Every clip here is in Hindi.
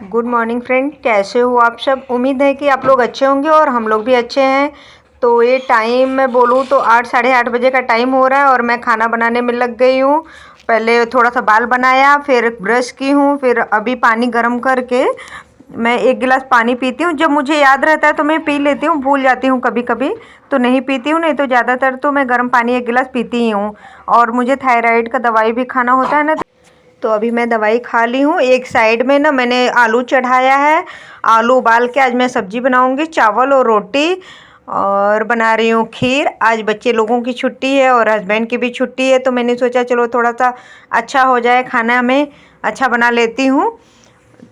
गुड मॉर्निंग फ्रेंड, कैसे हो आप सब। उम्मीद है कि आप लोग अच्छे होंगे और हम लोग भी अच्छे हैं। तो ये टाइम मैं बोलूँ तो 8 साढ़े 8 बजे का टाइम हो रहा है और मैं खाना बनाने में लग गई हूँ। पहले थोड़ा सा बाल बनाया, फिर ब्रश की हूँ, फिर अभी पानी गर्म करके मैं 1 गिलास पानी पीती हूँ। जब मुझे याद रहता है तो मैं पी लेती हूँ, भूल जाती हूँ कभी कभी तो नहीं पीती हूँ, नहीं तो ज़्यादातर तो मैं गर्म पानी 1 गिलास पीती ही हूँ। और मुझे थायराइड का दवाई भी खाना होता है ना, तो अभी मैं दवाई खा ली हूँ। एक साइड में ना मैंने आलू चढ़ाया है। आलू उबाल के आज मैं सब्जी बनाऊंगी, चावल और रोटी। और बना रही हूँ खीर। आज बच्चे लोगों की छुट्टी है और हस्बैंड की भी छुट्टी है, तो मैंने सोचा चलो थोड़ा सा अच्छा हो जाए, खाना में अच्छा बना लेती हूँ।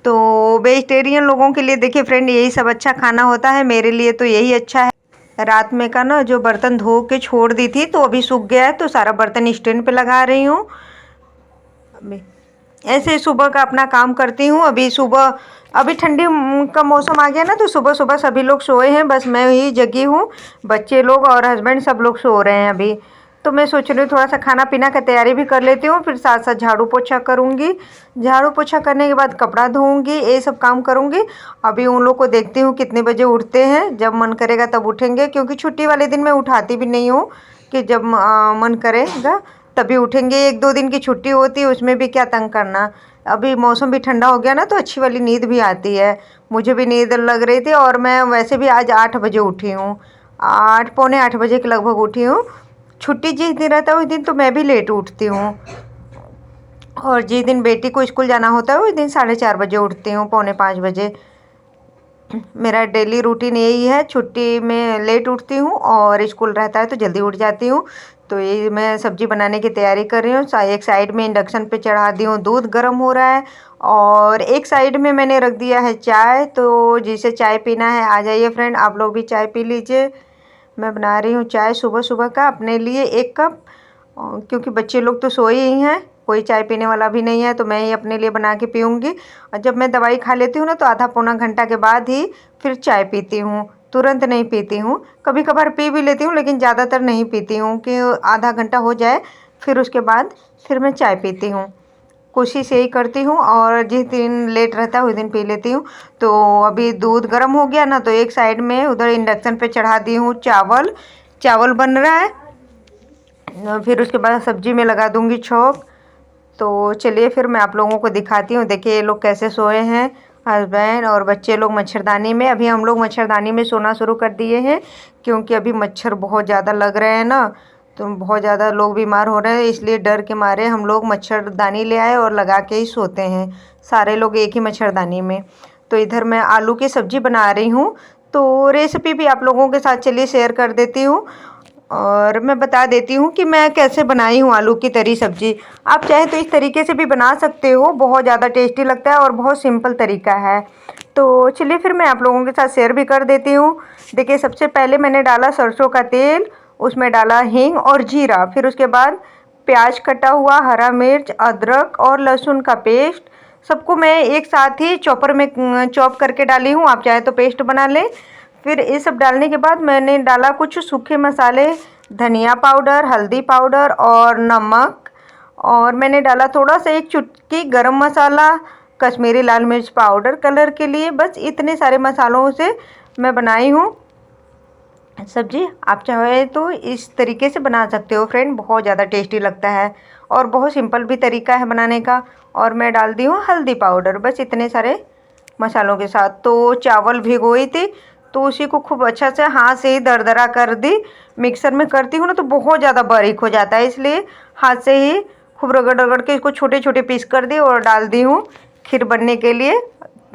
तो वेजिटेरियन लोगों के लिए देखिए फ्रेंड, यही सब अच्छा खाना होता है। मेरे लिए तो यही अच्छा है। रात में का ना जो बर्तन धो के छोड़ दी थी तो अभी सूख गया है, तो सारा बर्तन स्टैंड पे लगा रही हूँ। ऐसे सुबह का अपना काम करती हूँ। अभी सुबह, अभी ठंडी का मौसम आ गया ना, तो सुबह सुबह सभी लोग सोए हैं, बस मैं ही जगी हूँ। बच्चे लोग और हस्बैंड सब लोग सो रहे हैं अभी। तो मैं सोच रही हूँ थोड़ा सा खाना पीना का तैयारी भी कर लेती हूँ, फिर साथ साथ झाड़ू पोछा करूँगी। झाड़ू पोछा करने के बाद कपड़ा धोऊँगी, ये सब काम करूँगी। अभी उन लोग को देखती हूँ कितने बजे उठते हैं। जब मन करेगा तब उठेंगे, क्योंकि छुट्टी वाले दिन मैं उठाती भी नहीं हूँ, कि जब मन करेगा तभी उठेंगे। 1-2 दिन की छुट्टी होती है, उसमें भी क्या तंग करना। अभी मौसम भी ठंडा हो गया ना, तो अच्छी वाली नींद भी आती है। मुझे भी नींद लग रही थी और मैं वैसे भी आज 8 बजे उठी हूँ। 8 पौने 8 बजे के लगभग उठी हूँ। छुट्टी जिस दिन रहता है उस दिन तो मैं भी लेट उठती हूँ, और जिस दिन बेटी को स्कूल जाना होता है उस दिन 4:30 बजे उठती हूँ, पौने 5 बजे। मेरा डेली रूटीन यही है। छुट्टी में लेट उठती हूँ और स्कूल रहता है तो जल्दी उठ जाती हूँ। तो ये मैं सब्जी बनाने की तैयारी कर रही हूँ। एक साइड में इंडक्शन पे चढ़ा दी हूँ, दूध गर्म हो रहा है। और एक साइड में मैंने रख दिया है चाय। तो जिसे चाय पीना है आ जाइए फ्रेंड, आप लोग भी चाय पी लीजिए। मैं बना रही हूँ चाय सुबह सुबह का अपने लिए 1 कप, क्योंकि बच्चे लोग तो सोए ही हैं, कोई चाय पीने वाला भी नहीं है, तो मैं ही अपने लिए बना के पीऊँगी। और जब मैं दवाई खा लेती हूँ ना, तो आधा पौना घंटा के बाद ही फिर चाय पीती हूँ, तुरंत नहीं पीती हूँ। कभी कभार पी भी लेती हूँ, लेकिन ज़्यादातर नहीं पीती हूँ, कि आधा घंटा हो जाए फिर उसके बाद फिर मैं चाय पीती हूँ। कोशिश यही करती हूँ, और जिस दिन लेट रहता है उस दिन पी लेती हूँ। तो अभी दूध गर्म हो गया ना, तो एक साइड में उधर इंडक्शन पे चढ़ा दी हूँ चावल। चावल बन रहा है, फिर उसके बाद सब्जी में लगा दूँगी छौंक। तो चलिए फिर मैं आप लोगों को दिखाती हूँ। देखिए ये लोग कैसे सोए हैं, हस्बैंड और बच्चे लोग मच्छरदानी में। अभी हम लोग मच्छरदानी में सोना शुरू कर दिए हैं, क्योंकि अभी मच्छर बहुत ज़्यादा लग रहे हैं ना, तो बहुत ज़्यादा लोग बीमार हो रहे हैं, इसलिए डर के मारे हम लोग मच्छरदानी ले आए और लगा के ही सोते हैं सारे लोग एक ही मच्छरदानी में। तो इधर मैं आलू की सब्ज़ी बना रही हूँ, तो रेसिपी भी आप लोगों के साथ चलिए शेयर कर देती हूँ। और मैं बता देती हूँ कि मैं कैसे बनाई हूँ आलू की तरी सब्ज़ी। आप चाहे तो इस तरीके से भी बना सकते हो, बहुत ज़्यादा टेस्टी लगता है और बहुत सिंपल तरीका है। तो चलिए फिर मैं आप लोगों के साथ शेयर भी कर देती हूँ। देखिए सबसे पहले मैंने डाला सरसों का तेल, उसमें डाला हींग और जीरा, फिर उसके बाद प्याज कटा हुआ, हरा मिर्च, अदरक और लहसुन का पेस्ट, सबको मैं एक साथ ही चॉपर में चॉप करके डाली हूँ। आप चाहे तो पेस्ट बना लें। फिर ये सब डालने के बाद मैंने डाला कुछ सूखे मसाले, धनिया पाउडर, हल्दी पाउडर और नमक। और मैंने डाला थोड़ा सा 1 चुटकी गरम मसाला, कश्मीरी लाल मिर्च पाउडर कलर के लिए। बस इतने सारे मसालों से मैं बनाई हूँ सब्जी। आप चाहे तो इस तरीके से बना सकते हो फ्रेंड, बहुत ज़्यादा टेस्टी लगता है और बहुत सिंपल भी तरीका है बनाने का। और मैं डाल दी हूँ हल्दी पाउडर, बस इतने सारे मसालों के साथ। तो चावल भिगोई थी, तो उसी को खूब अच्छा से हाथ से ही दरदरा कर दी। मिक्सर में करती हूँ ना तो बहुत ज़्यादा बारीक हो जाता है, इसलिए हाथ से ही खूब रगड़ रगड़ के इसको छोटे छोटे पीस कर दी और डाल दी हूँ खीर बनने के लिए।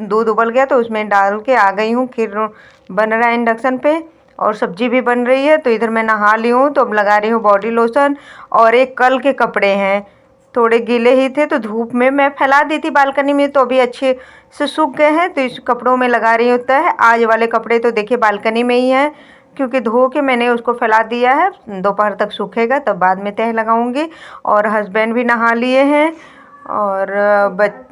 दूध उबल गया तो उसमें डाल के आ गई हूँ। खीर बन रहा है इंडक्शन पे और सब्जी भी बन रही है। तो इधर मैं नहा ली हूँ, तो अब लगा रही हूँ बॉडी लोशन। और एक कल के कपड़े हैं, थोड़े गीले ही थे, तो धूप में मैं फैला दी थी बालकनी में, तो अभी अच्छे से सूख गए हैं, तो इस कपड़ों में लगा रही हूँ तह। आज वाले कपड़े तो देखिए बालकनी में ही हैं, क्योंकि धो के मैंने उसको फैला दिया है। दोपहर तक सूखेगा तब बाद में तह लगाऊंगी। और हस्बैंड भी नहा लिए हैं और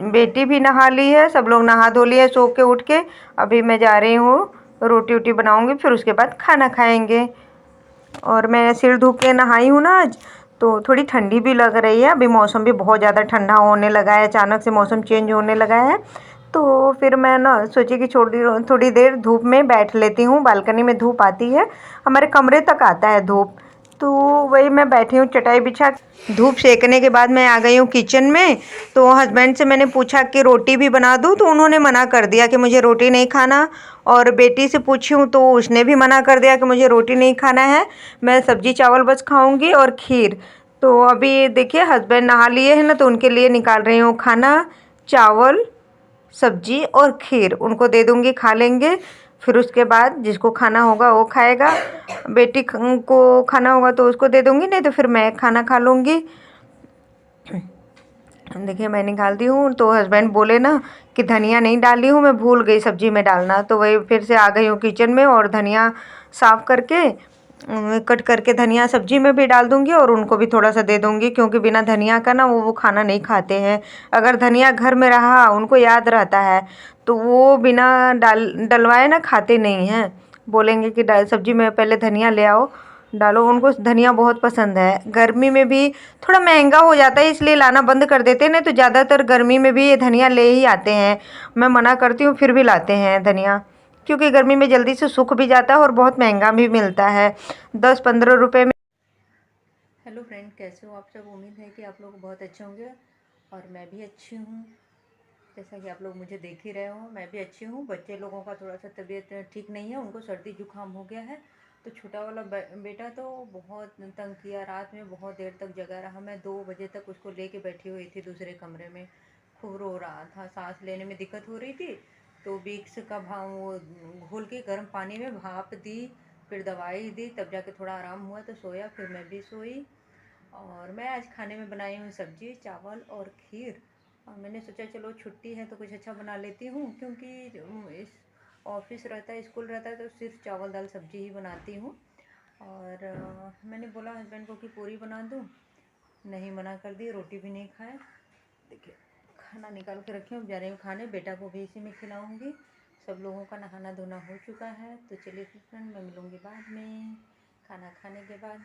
बेटी भी नहा ली है, सब लोग नहा धो लिए सो के उठ के। अभी मैं जा रही हूँ रोटी वोटी बनाऊंगी, फिर उसके बाद खाना खाएंगे। और मैं सिर धो के नहाई हूँ ना आज, तो थोड़ी ठंडी भी लग रही है। अभी मौसम भी बहुत ज़्यादा ठंडा होने लगा है, अचानक से मौसम चेंज होने लगा है। तो फिर मैं ना सोची कि थोड़ी देर धूप में बैठ लेती हूँ। बालकनी में धूप आती है, हमारे कमरे तक आता है धूप। तो वही मैं बैठी हूँ चटाई बिछा। धूप सेकने के बाद मैं आ गई हूँ किचन में। तो हस्बैंड से मैंने पूछा कि रोटी भी बना दूँ, तो उन्होंने मना कर दिया कि मुझे रोटी नहीं खाना। और बेटी से पूछी हूँ तो उसने भी मना कर दिया कि मुझे रोटी नहीं खाना है, मैं सब्जी चावल बस खाऊंगी और खीर। तो अभी देखिए हस्बैंड नहा लिए हैं ना, तो उनके लिए निकाल रही हूँ खाना। चावल, सब्जी और खीर उनको दे दूँगी, खा लेंगे। फिर उसके बाद जिसको खाना होगा वो खाएगा। बेटी को खाना होगा तो उसको दे दूँगी, नहीं तो फिर मैं खाना खा लूँगी। देखिए मैं निकाल दी हूँ। तो हस्बैंड बोले ना कि धनिया नहीं डाली हूँ, मैं भूल गई सब्जी में डालना। तो वही फिर से आ गई हूँ किचन में और धनिया साफ़ करके कट करके धनिया सब्जी में भी डाल दूँगी और उनको भी थोड़ा सा दे दूँगी, क्योंकि बिना धनिया का ना वो खाना नहीं खाते हैं। अगर धनिया घर में रहा, उनको याद रहता है, तो वो बिना डलवाए ना खाते नहीं हैं। बोलेंगे कि सब्जी में पहले धनिया ले आओ, डालो। उनको धनिया बहुत पसंद है। गर्मी में भी थोड़ा महंगा हो जाता है, इसलिए लाना बंद कर देते हैं, नहीं तो ज़्यादातर गर्मी में भी ये धनिया ले ही आते हैं। मैं मना करती हूँ फिर भी लाते हैं धनिया, क्योंकि गर्मी में जल्दी से सूख भी जाता है और बहुत महंगा भी मिलता है, 10-15 रुपये में। हेलो फ्रेंड, कैसे हो आप सब। उम्मीद है कि आप लोग बहुत अच्छे होंगे और मैं भी अच्छी हूँ। जैसा कि आप लोग मुझे देख ही रहे हो, मैं भी अच्छी हूँ। बच्चे लोगों का थोड़ा सा तबीयत ठीक नहीं है, उनको सर्दी जुकाम हो गया है। तो छोटा वाला बेटा तो बहुत तंग किया, रात में बहुत देर तक जगा रहा। मैं 2 बजे तक उसको लेके बैठी हुई थी दूसरे कमरे में। खूब रो रहा था, सांस लेने में दिक्कत हो रही थी। तो विक्स का वो घोल के गर्म पानी में भाप दी, फिर दवाई दी, तब जाके थोड़ा आराम हुआ तो सोया। फिर मैं भी सोई। और मैं आज खाने में बनाई हूँ सब्जी, चावल और खीर। और मैंने सोचा चलो छुट्टी है तो कुछ अच्छा बना लेती हूँ, क्योंकि इस ऑफिस रहता है, स्कूल रहता है, तो सिर्फ चावल दाल सब्जी ही बनाती हूँ। और मैंने बोला हस्बैंड को कि पूरी बना दूँ, नहीं, मना कर दी, रोटी भी नहीं खाए। देखिए खाना निकाल के रखी हूँ, जा रही हूँ खाने। बेटा को भी इसी में खिलाऊँगी। सब लोगों का नहाना धोना हो चुका है। तो चलिए फ्रेंड, मैं मिलूँगी बाद में खाना खाने के बाद।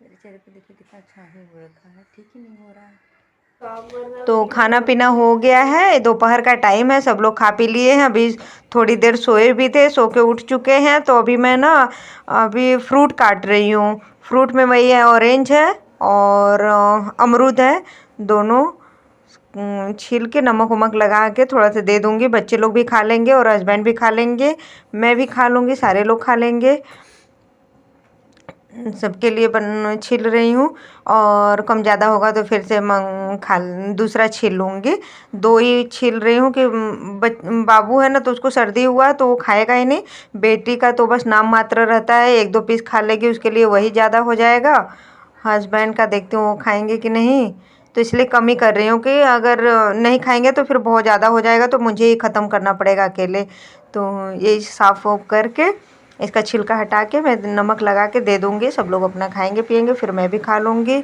मेरे चेहरे पे देखिए कितना छाही हो रखा है, ठीक ही नहीं हो रहा है। तो खाना पीना हो गया है, दोपहर का टाइम है, सब लोग खा पी लिए हैं। अभी थोड़ी देर सोए भी थे, सो के उठ चुके हैं। तो अभी मैं ना अभी फ्रूट काट रही हूँ। फ्रूट में वही है, ऑरेंज है और अमरूद है, दोनों छील के नमक वमक लगा के थोड़ा सा दे दूँगी। बच्चे लोग भी खा लेंगे और हस्बैंड भी खा लेंगे, मैं भी खा लूँगी, सारे लोग खा लेंगे। सबके लिए छील रही हूँ, और कम ज़्यादा होगा तो फिर से दूसरा छील लूँगी। 2 ही छील रही हूँ कि बाबू है ना, तो उसको सर्दी हुआ तो वो खाएगा ही नहीं। बेटी का तो बस नाम मात्र रहता है, 1-2 पीस खा लेगी, उसके लिए वही ज़्यादा हो जाएगा। हस्बैंड का देखती हूँ वो खाएंगे कि नहीं, तो इसलिए कम ही कर रही हूँ कि अगर नहीं खाएंगे तो फिर बहुत ज़्यादा हो जाएगा, तो मुझे ही ख़त्म करना पड़ेगा अकेले। तो यही साफ़ वाफ करके इसका छिलका हटा के मैं नमक लगा के दे दूँगी। सब लोग अपना खाएंगे पिएंगे, फिर मैं भी खा लूँगी।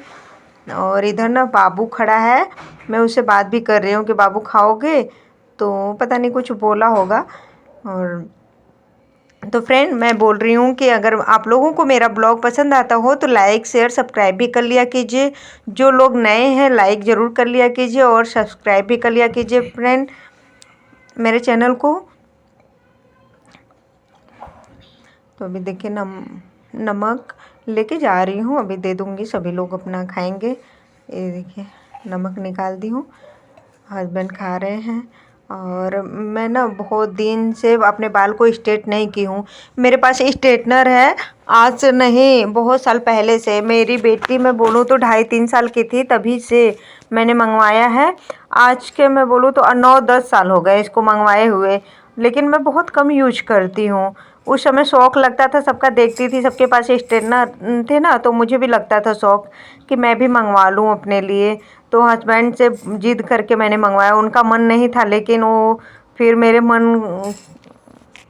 और इधर ना बाबू खड़ा है, मैं उससे बात भी कर रही हूँ कि बाबू खाओगे, तो पता नहीं कुछ बोला होगा। और तो फ्रेंड, मैं बोल रही हूँ कि अगर आप लोगों को मेरा ब्लॉग पसंद आता हो तो लाइक शेयर सब्सक्राइब भी कर लिया कीजिए। जो लोग नए हैं लाइक ज़रूर कर लिया कीजिए और सब्सक्राइब भी कर लिया कीजिए फ्रेंड मेरे चैनल को। तो अभी देखिए नमक लेके जा रही हूँ, अभी दे दूँगी, सभी लोग अपना खाएंगे। ये देखिए नमक निकाल दी हूँ, हस्बैंड खा रहे हैं। और मैं ना बहुत दिन से अपने बाल को स्ट्रेट नहीं की हूँ। मेरे पास स्ट्रेटनर है, आज से नहीं, बहुत साल पहले से। मेरी बेटी मैं बोलूँ तो 2.5-3 साल की थी तभी से मैंने मंगवाया है। आज के मैं बोलूँ तो 9-10 साल हो गए इसको मंगवाए हुए, लेकिन मैं बहुत कम यूज करती हूँ। उस समय शौक़ लगता था, सबका देखती थी, सबके पास स्ट्रेटनर थे ना, तो मुझे भी लगता था शौक़ कि मैं भी मंगवा लूँ अपने लिए। तो हस्बैंड से जिद करके मैंने मंगवाया, उनका मन नहीं था, लेकिन वो फिर मेरे मन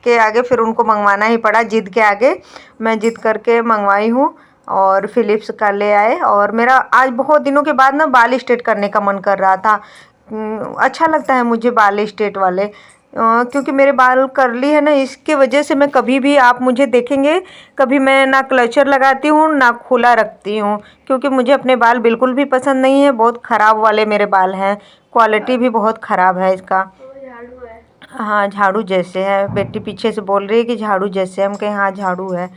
के आगे फिर उनको मंगवाना ही पड़ा। जिद के आगे मैं जिद करके मंगवाई हूँ और फ़िलिप्स का ले आए। और मेरा आज बहुत दिनों के बाद ना बाल स्ट्रेट करने का मन कर रहा था। अच्छा लगता है मुझे बाल स्ट्रेट वाले, क्योंकि मेरे बाल कर्ली है ना, इसके वजह से मैं कभी भी, आप मुझे देखेंगे, कभी मैं ना क्लचर लगाती हूँ ना खुला रखती हूँ, क्योंकि मुझे अपने बाल बिल्कुल भी पसंद नहीं है। बहुत ख़राब वाले मेरे बाल हैं, क्वालिटी भी बहुत ख़राब है इसका। हाँ झाड़ू जैसे है। बेटी पीछे से बोल रही है कि झाड़ू जैसे। हम कहे हाँ झाड़ू है।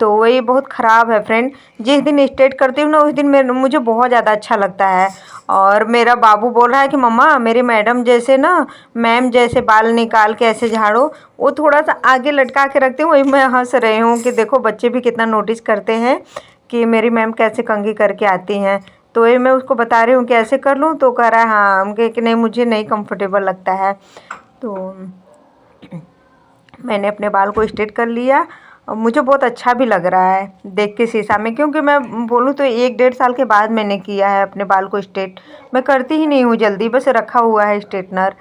तो वही बहुत ख़राब है फ्रेंड। जिस दिन स्ट्रेट करती हूँ ना उस दिन मुझे बहुत ज़्यादा अच्छा लगता है। और मेरा बाबू बोल रहा है कि मम्मा मेरी मैडम जैसे ना, मैम जैसे बाल निकाल के ऐसे झाड़ो। वो थोड़ा सा आगे लटका के रखती हूँ। वही मैं हंस रही हूँ कि देखो बच्चे भी कितना नोटिस करते हैं कि मेरी मैम कैसे कंघी करके आती हैं। तो ये मैं उसको बता रही हूँ कि ऐसे कर लूँ, तो कह रहा है हाँ। हम कहे कि नहीं मुझे नहीं कंफर्टेबल लगता है। तो मैंने अपने बाल को स्ट्रेट कर लिया और मुझे बहुत अच्छा भी लग रहा है देख के शीशा में। क्योंकि मैं बोलूँ तो 1-1.5 साल के बाद मैंने किया है अपने बाल को स्ट्रेट। मैं करती ही नहीं हूँ जल्दी, बस रखा हुआ है स्ट्रेटनर।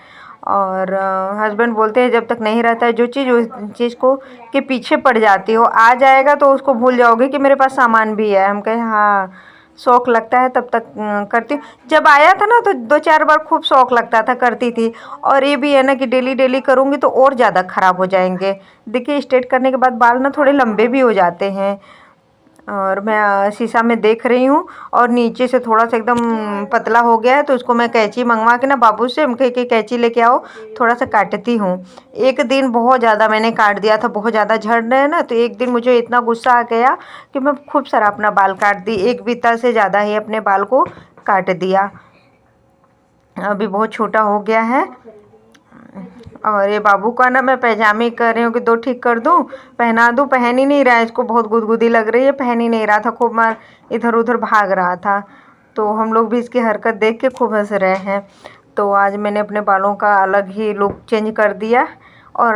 और हस्बैंड बोलते हैं जब तक नहीं रहता है जो चीज़ उस चीज़ को के पीछे पड़ जाती हो, आ जाएगा तो उसको भूल जाओगे कि मेरे पास सामान भी है। हम कहे हाँ शौक़ लगता है तब तक करती हूँ। जब आया था ना तो 2-4 बार खूब शौक़ लगता था, करती थी। और ये भी है ना कि डेली डेली करूँगी तो और ज़्यादा ख़राब हो जाएंगे। देखिए स्ट्रेट करने के बाद बाल ना थोड़े लंबे भी हो जाते हैं। और मैं शीशा में देख रही हूँ और नीचे से थोड़ा सा एकदम पतला हो गया है। तो उसको मैं कैंची मंगवा के ना बाबू से, हम कहे कि कैंची लेके आओ थोड़ा सा काटती हूँ। एक दिन बहुत ज़्यादा मैंने काट दिया था, बहुत ज़्यादा झड़ रहे हैं ना। तो एक दिन मुझे इतना गुस्सा आ गया कि मैं खूब सारा अपना बाल काट दी। 1 बीता से ज़्यादा ही अपने बाल को काट दिया। अभी बहुत छोटा हो गया है। और ये बाबू का ना मैं पैजामे कर रही हूँ कि 2 ठीक कर दूँ, पहना दूँ। पहन ही नहीं रहा है, इसको बहुत गुदगुदी लग रही है, पहन ही नहीं रहा था। खूब मार इधर उधर भाग रहा था। तो हम लोग भी इसकी हरकत देख के खूब हंस रहे हैं। तो आज मैंने अपने बालों का अलग ही लुक चेंज कर दिया। और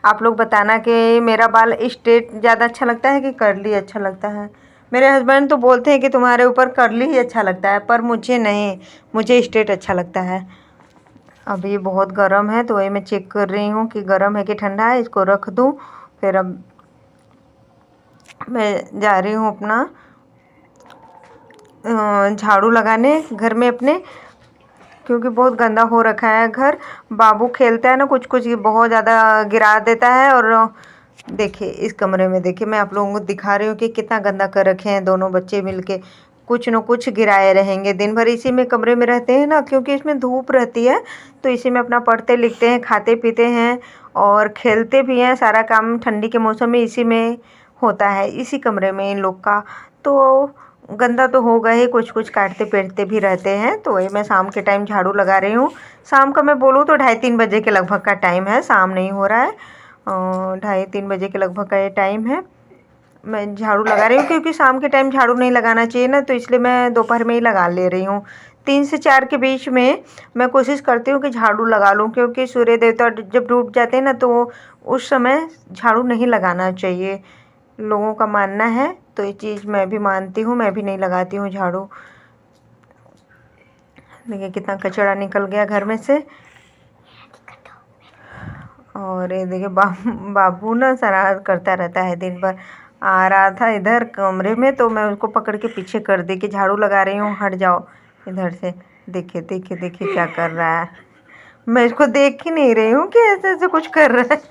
आप लोग बताना कि मेरा बाल स्ट्रेट ज़्यादा अच्छा लगता है कि कर्ली अच्छा लगता है। मेरे हस्बैंड तो बोलते हैं कि तुम्हारे ऊपर कर्ली ही अच्छा लगता है, पर मुझे नहीं, मुझे स्ट्रेट अच्छा लगता है। अभी बहुत गर्म है तो वही मैं चेक कर रही हूँ कि गर्म है कि ठंडा है। इसको रख दूँ। फिर अब मैं जा रही हूँ अपना झाड़ू लगाने घर में अपने, क्योंकि बहुत गंदा हो रखा है घर। बाबू खेलता है ना कुछ कुछ बहुत ज़्यादा गिरा देता है। और देखिए इस कमरे में देखिए, मैं आप लोगों को दिखा रही हूँ कि कितना गंदा कर रखे हैं दोनों बच्चे मिलके। कुछ न कुछ गिराए रहेंगे, दिन भर इसी में कमरे में रहते हैं ना, क्योंकि इसमें धूप रहती है। तो इसी में अपना पढ़ते लिखते हैं, खाते पीते हैं और खेलते भी हैं। सारा काम ठंडी के मौसम में इसी में होता है, इसी कमरे में इन लोग का। तो गंदा तो होगा ही, कुछ कुछ काटते पीटते भी रहते हैं। तो वही मैं शाम के टाइम झाड़ू लगा रही हूँ। शाम का मैं बोलूँ तो 2:30-3 बजे के लगभग का टाइम है, शाम नहीं हो रहा है। 2:30-3 बजे के लगभग का ये टाइम है। मैं झाड़ू लगा रही हूँ क्योंकि शाम के टाइम झाड़ू नहीं लगाना चाहिए ना, तो इसलिए मैं दोपहर में ही लगा ले रही हूँ। 3 से 4 के बीच में मैं कोशिश करती हूँ कि झाड़ू लगा लूँ, क्योंकि सूर्य देवता जब डूब जाते हैं ना तो उस समय झाड़ू नहीं लगाना चाहिए, लोगों का मानना है। तो ये चीज़ मैं भी मानती हूँ, मैं भी नहीं लगाती हूँ झाड़ू। देखिए कितना कचरा निकल गया घर में से। और ये देखिए बाबू ना शरारत करता रहता है दिन भर। आ रहा था इधर कमरे में तो मैं उसको पकड़ के पीछे कर दी कि झाड़ू लगा रही हूँ, हट जाओ इधर से। देखिए देखिए देखिए क्या कर रहा है। मैं इसको देख ही नहीं रही हूँ कि ऐसे ऐसे कुछ कर रहा है।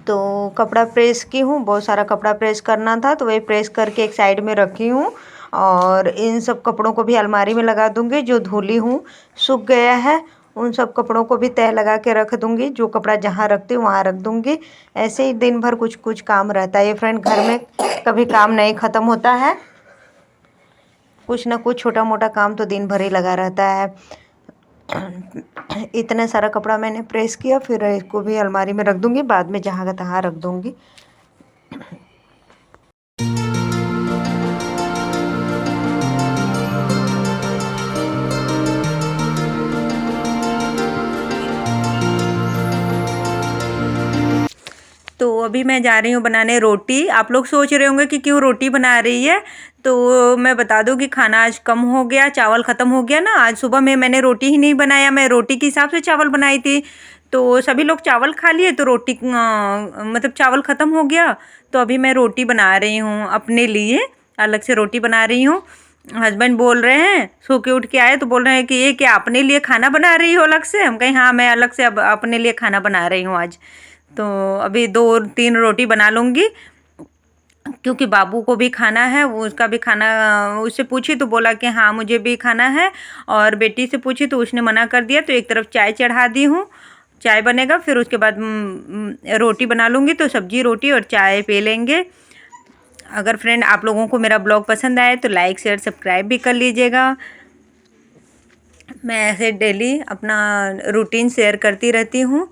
तो कपड़ा प्रेस की हूँ, बहुत सारा कपड़ा प्रेस करना था तो वही प्रेस करके एक साइड में रखी हूँ। और इन सब कपड़ों को भी अलमारी में लगा दूँगी। जो धुली हूँ सूख गया है उन सब कपड़ों को भी तह लगा के रख दूँगी। जो कपड़ा जहाँ रखती हूँ वहाँ रख दूँगी। ऐसे ही दिन भर कुछ कुछ काम रहता है ये फ्रेंड, घर में कभी काम नहीं ख़त्म होता है। कुछ ना कुछ छोटा मोटा काम तो दिन भर ही लगा रहता है। इतना सारा कपड़ा मैंने प्रेस किया, फिर इसको भी अलमारी में रख दूँगी, बाद में जहाँ का तहाँ रख दूँगी। तो अभी मैं जा रही हूँ बनाने रोटी। आप लोग सोच रहे होंगे कि क्यों रोटी बना रही है, तो मैं बता दूँ कि खाना आज कम हो गया, चावल ख़त्म हो गया ना। आज सुबह में मैंने रोटी ही नहीं बनाया, मैं रोटी के हिसाब से चावल बनाई थी। तो सभी लोग चावल खा लिए तो रोटी मतलब चावल ख़त्म हो गया। तो अभी मैं रोटी बना रही हूँ अपने लिए, अलग से रोटी बना रही हूँ। हस्बैंड बोल रहे हैं, सो के उठ के आए तो बोल रहे हैं कि ये क्या अपने लिए खाना बना रही हो अलग से। हम कहीं हाँ मैं अलग से अब अपने लिए खाना बना रही हूँ आज। तो अभी 2-3 रोटी बना लूँगी, क्योंकि बाबू को भी खाना है, वो उसका भी खाना। उससे पूछी तो बोला कि हाँ मुझे भी खाना है। और बेटी से पूछी तो उसने मना कर दिया, तो एक तरफ चाय चढ़ा दी हूँ। चाय बनेगा, फिर उसके बाद रोटी बना लूँगी, तो सब्जी रोटी और चाय पी लेंगे। अगर फ्रेंड आप लोगों को मेरा ब्लॉग पसंद आए तो लाइक शेयर सब्सक्राइब भी कर लीजिएगा। मैं ऐसे डेली अपना रूटीन शेयर करती रहती हूँ।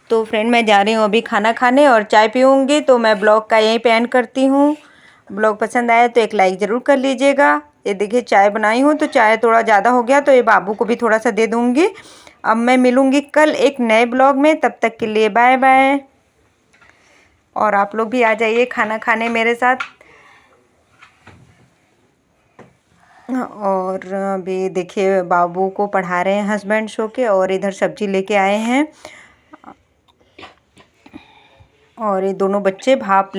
तो फ्रेंड मैं जा रही हूँ अभी खाना खाने और चाय पीऊँगी, तो मैं ब्लॉग का यहीं पे एंड करती हूँ। ब्लॉग पसंद आया तो एक लाइक ज़रूर कर लीजिएगा। ये देखिए चाय बनाई हूँ, तो चाय थोड़ा ज़्यादा हो गया, तो ये बाबू को भी थोड़ा सा दे दूँगी। अब मैं मिलूँगी कल एक नए ब्लॉग में, तब तक के लिए बाय बाय। और आप लोग भी आ जाइए खाना खाने मेरे साथ। और अभी देखिए बाबू को पढ़ा रहे हैं हस्बैंड सो के, और इधर सब्जी लेके आए हैं, और ये दोनों बच्चे भाप